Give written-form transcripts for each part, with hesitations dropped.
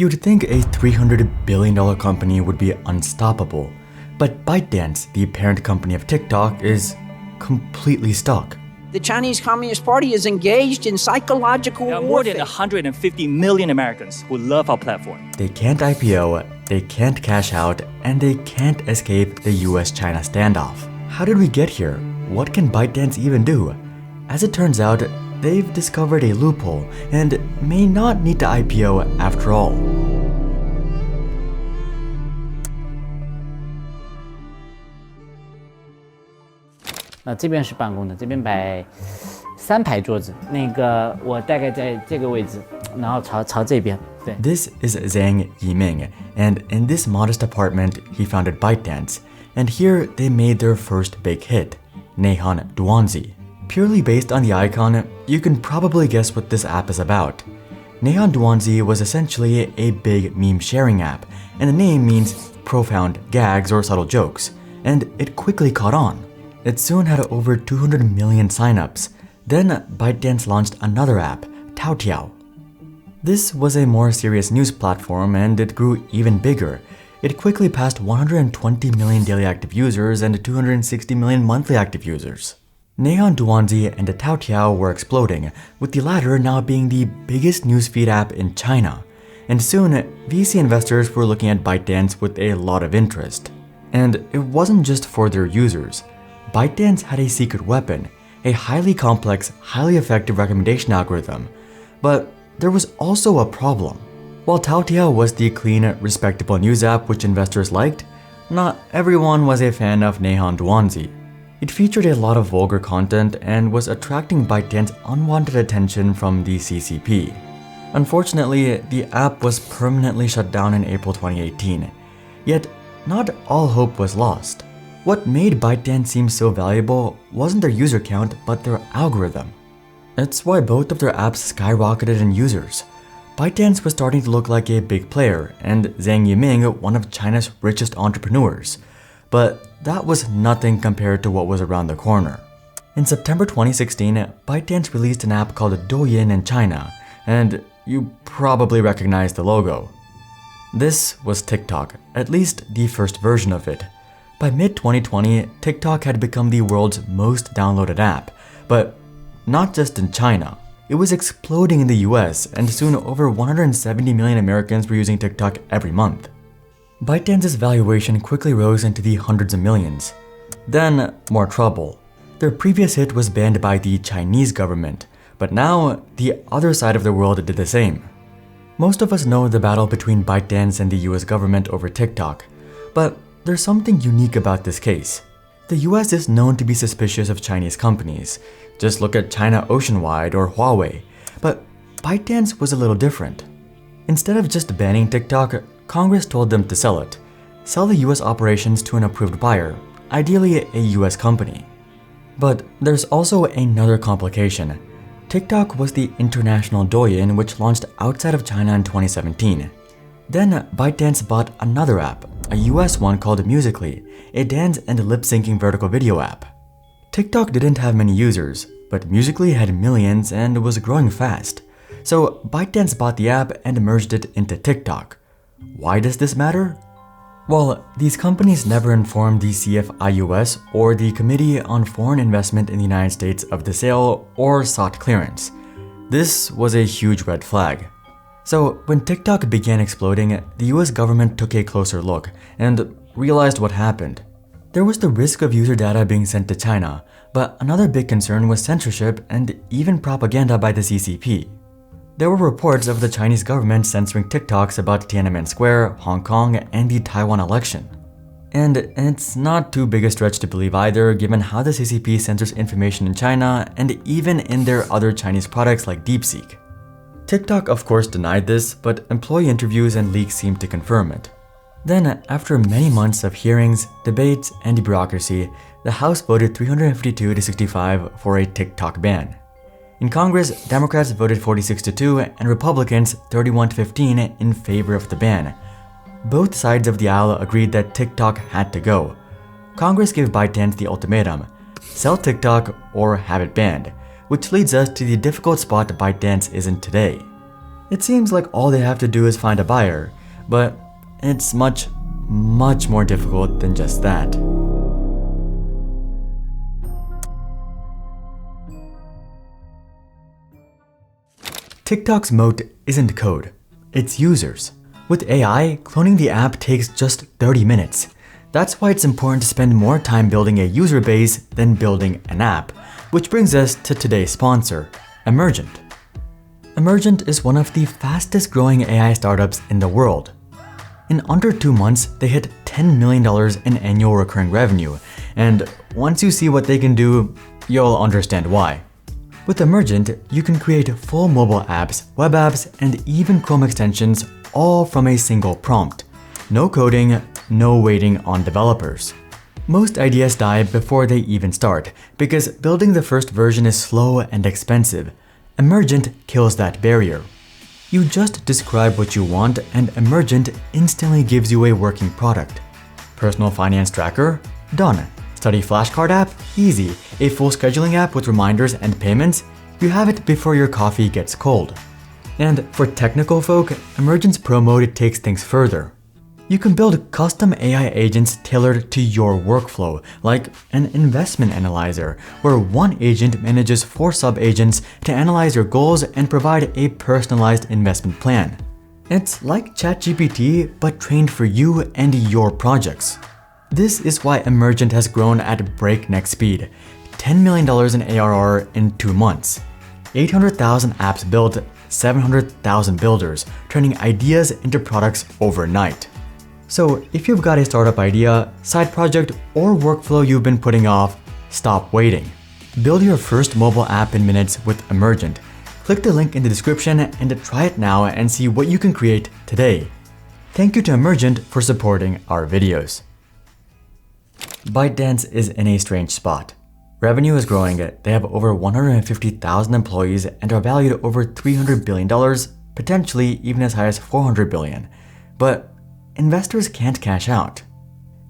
You'd think a $300 billion company would be unstoppable, but ByteDance, the parent company of TikTok, is completely stuck. The Chinese Communist Party is engaged in psychological warfare. There are more than 150 million Americans who love our platform. They can't IPO, they can't cash out, and they can't escape the US-China standoff. How did we get here? What can ByteDance even do? As it turns out, they've discovered a loophole and may not need to IPO after all. 那这边是办公的，这边摆3排桌子，那个我大概在这个位置，然后朝这边。对。This is Zhang Yiming, and in this modest apartment, he founded ByteDance, and here they made their first big hit, Nehan Duanzi. Purely based on the icon, you can probably guess what this app is about. Nehan Duanzi was essentially a big meme sharing app, and the name means profound gags or subtle jokes, and it quickly caught on. It soon had over 200 million signups. Then ByteDance launched another app, Taotiao. This was a more serious news platform and it grew even bigger. It quickly passed 120 million daily active users and 260 million monthly active users. Nehan Duanzi and Taotiao were exploding, with the latter now being the biggest newsfeed app in China. And soon, VC investors were looking at ByteDance with a lot of interest. And it wasn't just for their users. ByteDance had a secret weapon, a highly complex, highly effective recommendation algorithm. But there was also a problem. While Taotiao was the clean, respectable news app which investors liked, not everyone was a fan of Nehan Duanzi. It featured a lot of vulgar content and was attracting ByteDance's unwanted attention from the CCP. Unfortunately, the app was permanently shut down in April 2018. Yet, not all hope was lost. What made ByteDance seem so valuable wasn't their user count, but their algorithm. It's why both of their apps skyrocketed in users. ByteDance was starting to look like a big player, and Zhang Yiming one of China's richest entrepreneurs. But that was nothing compared to what was around the corner. In September 2016, ByteDance released an app called Douyin in China, and you probably recognize the logo. This was TikTok, at least the first version of it. By mid-2020, TikTok had become the world's most downloaded app, but not just in China. It was exploding in the US, and soon over 170 million Americans were using TikTok every month. ByteDance's valuation quickly rose into the hundreds of millions. Then, more trouble. Their previous hit was banned by the Chinese government, but now the other side of the world did the same. Most of us know the battle between ByteDance and the US government over TikTok, but there's something unique about this case. The US is known to be suspicious of Chinese companies. Just look at China Oceanwide or Huawei. But ByteDance was a little different. Instead of just banning TikTok, Congress told them to sell it. Sell the US operations to an approved buyer, ideally a US company. But there's also another complication. TikTok was the international Douyin which launched outside of China in 2017. Then ByteDance bought another app, a US one called Musical.ly, a dance and lip-syncing vertical video app. TikTok didn't have many users, but Musical.ly had millions and was growing fast. So ByteDance bought the app and merged it into TikTok. Why does this matter? Well, these companies never informed the CFIUS or the Committee on Foreign Investment in the United States of the sale or sought clearance. This was a huge red flag. So when TikTok began exploding, the US government took a closer look and realized what happened. There was the risk of user data being sent to China, but another big concern was censorship and even propaganda by the CCP. There were reports of the Chinese government censoring TikToks about Tiananmen Square, Hong Kong, and the Taiwan election. And it's not too big a stretch to believe either, given how the CCP censors information in China and even in their other Chinese products like DeepSeek. TikTok of course denied this, but employee interviews and leaks seemed to confirm it. Then, after many months of hearings, debates, and bureaucracy, the House voted 352 to 65 for a TikTok ban. In Congress, Democrats voted 46 to 2 and Republicans 31 to 15 in favor of the ban. Both sides of the aisle agreed that TikTok had to go. Congress gave ByteDance the ultimatum: sell TikTok or have it banned, which leads us to the difficult spot ByteDance is in today. It seems like all they have to do is find a buyer, but it's much, much more difficult than just that. TikTok's moat isn't code, it's users. With AI, cloning the app takes just 30 minutes. That's why it's important to spend more time building a user base than building an app, which brings us to today's sponsor, Emergent. Emergent is one of the fastest growing AI startups in the world. In under 2 months, they hit $10 million in annual recurring revenue, and once you see what they can do, you'll understand why. With Emergent, you can create full mobile apps, web apps, and even Chrome extensions all from a single prompt. No coding, no waiting on developers. Most ideas die before they even start, because building the first version is slow and expensive. Emergent kills that barrier. You just describe what you want and Emergent instantly gives you a working product. Personal finance tracker? Done. Study flashcard app? Easy. A full scheduling app with reminders and payments? You have it before your coffee gets cold. And for technical folk, Emergent's Pro Mode takes things further. You can build custom AI agents tailored to your workflow, like an investment analyzer, where one agent manages 4 sub-agents to analyze your goals and provide a personalized investment plan. It's like ChatGPT, but trained for you and your projects. This is why Emergent has grown at breakneck speed. $10 million in ARR in 2 months. 800,000 apps built, 700,000 builders, turning ideas into products overnight. So if you've got a startup idea, side project, or workflow you've been putting off, stop waiting. Build your first mobile app in minutes with Emergent. Click the link in the description and try it now and see what you can create today. Thank you to Emergent for supporting our videos. ByteDance is in a strange spot. Revenue is growing, they have over 150,000 employees and are valued at over $300 billion, potentially even as high as $400 billion. But investors can't cash out.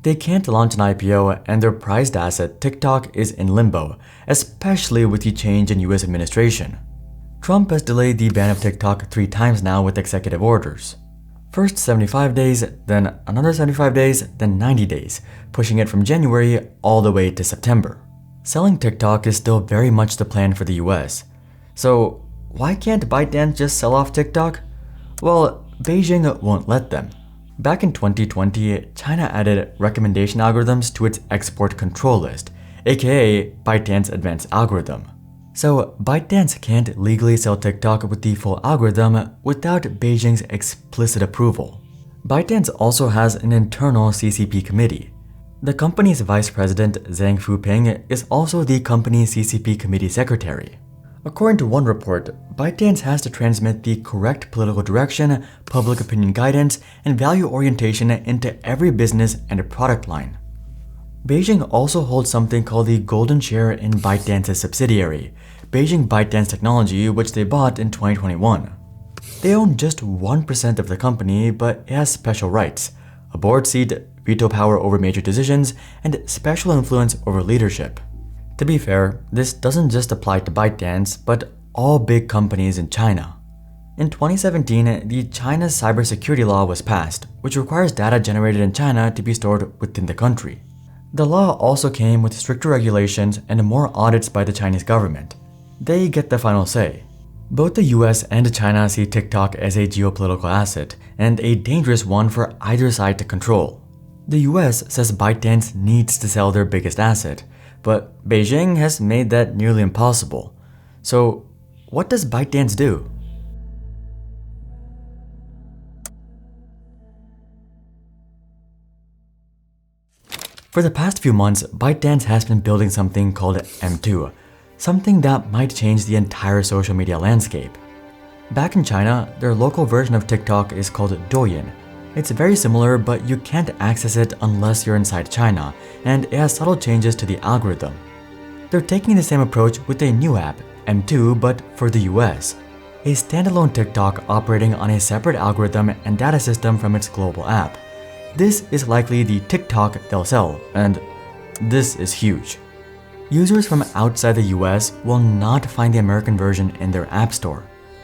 They can't launch an IPO and their prized asset, TikTok, is in limbo, especially with the change in US administration. Trump has delayed the ban of TikTok 3 times now with executive orders. First 75 days, then another 75 days, then 90 days, pushing it from January all the way to September. Selling TikTok is still very much the plan for the US. So why can't ByteDance just sell off TikTok? Well, Beijing won't let them. Back in 2020, China added recommendation algorithms to its export control list, aka ByteDance Advanced Algorithm. So ByteDance can't legally sell TikTok with the full algorithm without Beijing's explicit approval. ByteDance also has an internal CCP committee. The company's vice president, Zhang Fuping, is also the company's CCP committee secretary. According to one report, ByteDance has to transmit the correct political direction, public opinion guidance, and value orientation into every business and product line. Beijing also holds something called the golden share in ByteDance's subsidiary, Beijing ByteDance Technology, which they bought in 2021. They own just 1% of the company, but it has special rights, a board seat, veto power over major decisions, and special influence over leadership. To be fair, this doesn't just apply to ByteDance, but all big companies in China. In 2017, the China's cybersecurity law was passed, which requires data generated in China to be stored within the country. The law also came with stricter regulations and more audits by the Chinese government. They get the final say. Both the US and China see TikTok as a geopolitical asset and a dangerous one for either side to control. The US says ByteDance needs to sell their biggest asset, but Beijing has made that nearly impossible. So what does ByteDance do? For the past few months, ByteDance has been building something called M2, something that might change the entire social media landscape. Back in China, their local version of TikTok is called Douyin. It's very similar, but you can't access it unless you're inside China, and it has subtle changes to the algorithm. They're taking the same approach with a new app, M2, but for the US. A standalone TikTok operating on a separate algorithm and data system from its global app. This is likely the TikTok they'll sell, and this is huge. Users from outside the US will not find the American version in their app store.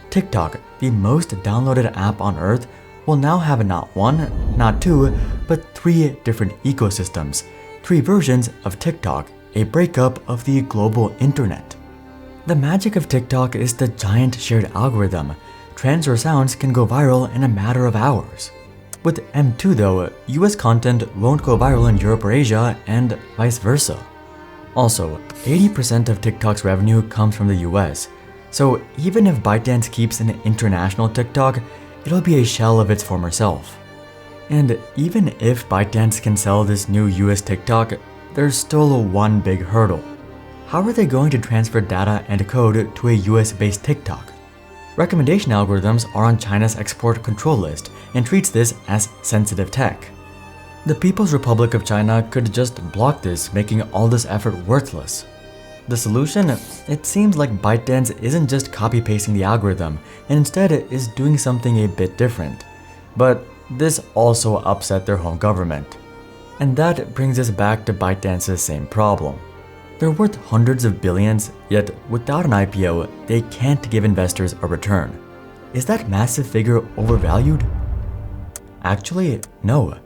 TikTok, the most downloaded app on Earth, will now have not one, not two, but three different ecosystems, three versions of TikTok, a breakup of the global internet. The magic of TikTok is the giant shared algorithm. Trends or sounds can go viral in a matter of hours. With M2 though, US content won't go viral in Europe or Asia, and vice versa. Also, 80% of TikTok's revenue comes from the US, so even if ByteDance keeps an international TikTok, it'll be a shell of its former self. And even if ByteDance can sell this new US TikTok, there's still one big hurdle. How are they going to transfer data and code to a US-based TikTok? Recommendation algorithms are on China's export control list and treats this as sensitive tech. The People's Republic of China could just block this, making all this effort worthless. The solution? It seems like ByteDance isn't just copy-pasting the algorithm, and instead is doing something a bit different. But this also upset their home government. And that brings us back to ByteDance's same problem. They're worth hundreds of billions, yet without an IPO, they can't give investors a return. Is that massive figure overvalued? Actually, no.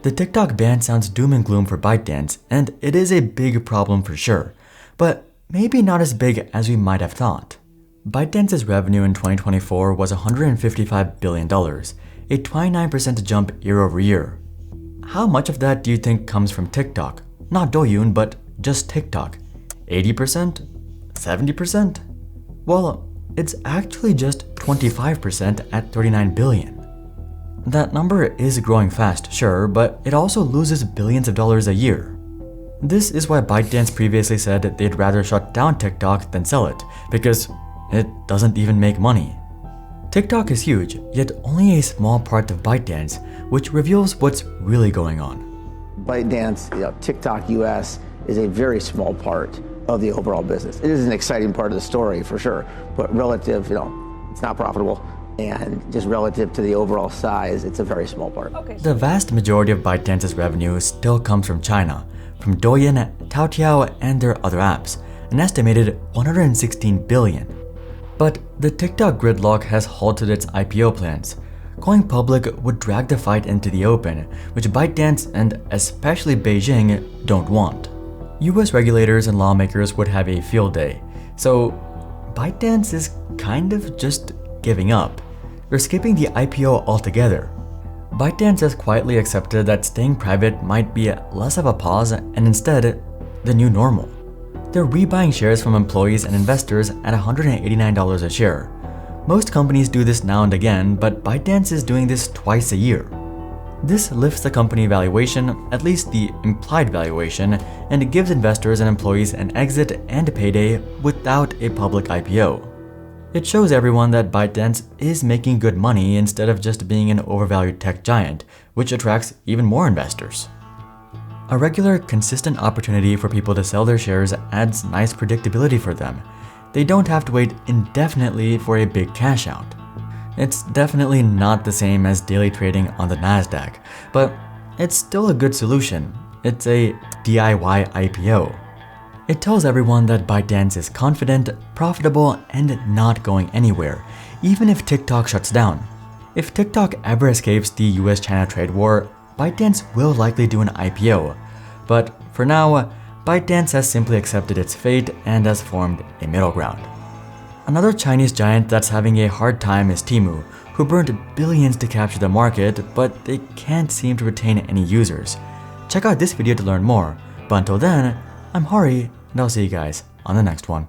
The TikTok ban sounds doom and gloom for ByteDance, and it is a big problem for sure, but maybe not as big as we might have thought. ByteDance's revenue in 2024 was $155 billion, a 29% jump year over year. How much of that do you think comes from TikTok? Not Douyin, but just TikTok. 80%? 70%? Well, it's actually just 25% at $39 billion. That number is growing fast, sure, but it also loses billions of dollars a year. This is why ByteDance previously said they'd rather shut down TikTok than sell it, because it doesn't even make money. TikTok is huge, yet only a small part of ByteDance, which reveals what's really going on. ByteDance, TikTok US is a very small part of the overall business. It is an exciting part of the story for sure, but relative, it's not profitable, and just relative to the overall size, it's a very small part. The vast majority of ByteDance's revenue still comes from China, from Douyin, Taotiao, and their other apps, an estimated $116 billion. But the TikTok gridlock has halted its IPO plans. Going public would drag the fight into the open, which ByteDance and especially Beijing don't want. US regulators and lawmakers would have a field day, so ByteDance is kind of just giving up. They're skipping the IPO altogether. ByteDance has quietly accepted that staying private might be less of a pause and instead the new normal. They're rebuying shares from employees and investors at $189 a share. Most companies do this now and again, but ByteDance is doing this twice a year. This lifts the company valuation, at least the implied valuation, and it gives investors and employees an exit and a payday without a public IPO. It shows everyone that ByteDance is making good money instead of just being an overvalued tech giant, which attracts even more investors. A regular, consistent opportunity for people to sell their shares adds nice predictability for them. They don't have to wait indefinitely for a big cash out. It's definitely not the same as daily trading on the Nasdaq, but it's still a good solution. It's a DIY IPO. It tells everyone that ByteDance is confident, profitable, and not going anywhere, even if TikTok shuts down. If TikTok ever escapes the US-China trade war, ByteDance will likely do an IPO. But for now, ByteDance has simply accepted its fate and has formed a middle ground. Another Chinese giant that's having a hard time is Temu, who burned billions to capture the market, but they can't seem to retain any users. Check out this video to learn more, but until then, I'm Hari, and I'll see you guys on the next one.